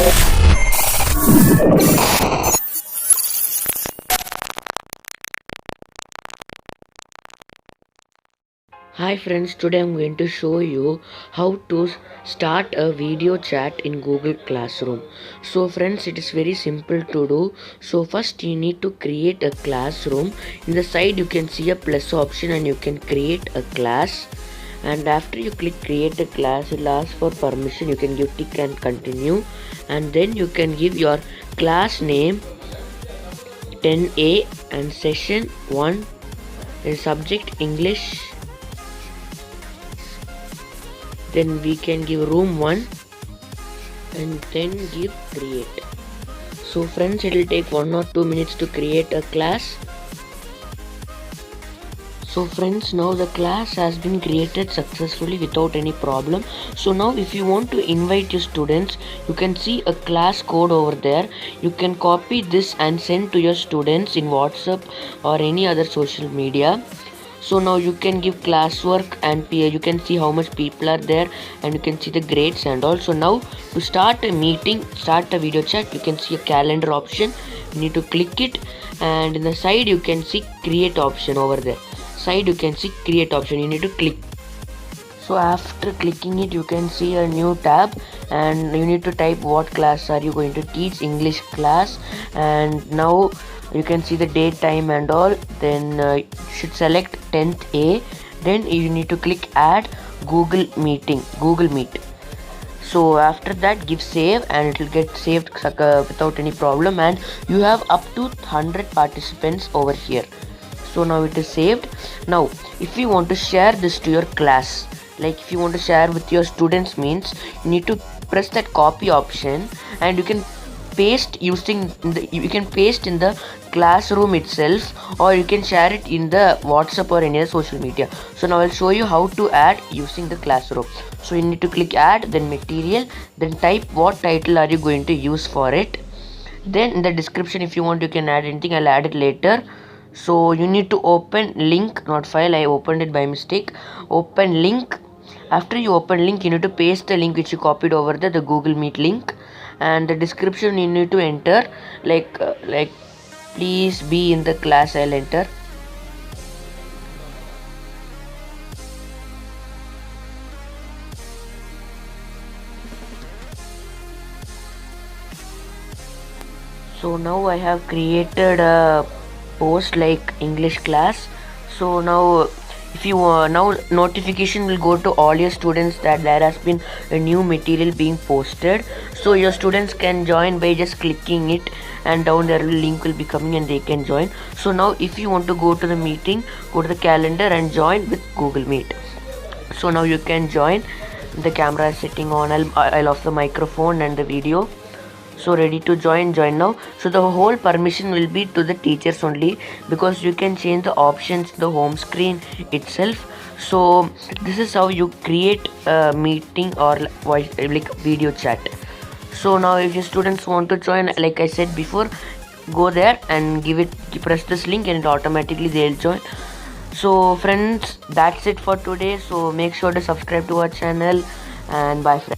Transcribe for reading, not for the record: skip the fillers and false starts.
Hi friends, today I'm going to show you how to start a video chat in Google Classroom. So friends, it is very simple to do. So first you need to create a classroom. In the side you can see a plus option and you can create a class. And after you click create a class, it will ask for permission. You can give tick and continue. And then you can give your class name 10A and session 1 and subject English. Then we can give room 1 and then give create. So friends, it will take 1 or 2 minutes to create a class. So friends, now the class has been created successfully without any problem. So now if you want to invite your students, you can see a class code over there. You can copy this and send to your students in WhatsApp or any other social media. So now you can give classwork and you can see how much people are there and you can see the grades and all. So now to start a meeting, start a video chat, you can see a calendar option. You need to click it, and in the side you can see create option over there. Side you can see create option, you need to click. So after clicking it, you can see a new tab and you need to type what class are you going to teach, English class. And now you can see the date, time and all. Then you should select 10th A. Then you need to click add Google Meet. So after that give save and it will get saved without any problem, and you have up to 100 participants over here. So now it is saved. Now if you want to share this to your class, like if you want to share with your students, means you need to press that copy option and you can paste using you can paste in the classroom itself, or you can share it in the WhatsApp or any other social media. So now I'll show you how to add using the classroom. So you need to click add, then material, then type what title are you going to use for it. Then in the description, if you want, you can add anything. I'll add it later. So you need to open link, not file. I opened it by mistake. Open link. After you open link, you need to paste the link which you copied over there, the Google Meet link, and the description you need to enter like please be in the class. I'll enter. So now I have created a post like English class. So now if you now notification will go to all your students that there has been a new material being posted. So your students can join by just clicking it, and down there link will be coming and they can join. So now if you want to go to the meeting, go to the calendar and join with Google Meet. So now you can join. The camera is sitting on. I'll off the microphone and the video. So ready to join now. So the whole permission will be to the teachers only, because you can change the options in the home screen itself. So this is how you create a meeting or voice like video chat. So now if your students want to join, like I said before, go there and press this link and it automatically they'll join. So friends, that's it for today. So make sure to subscribe to our channel, and bye friends.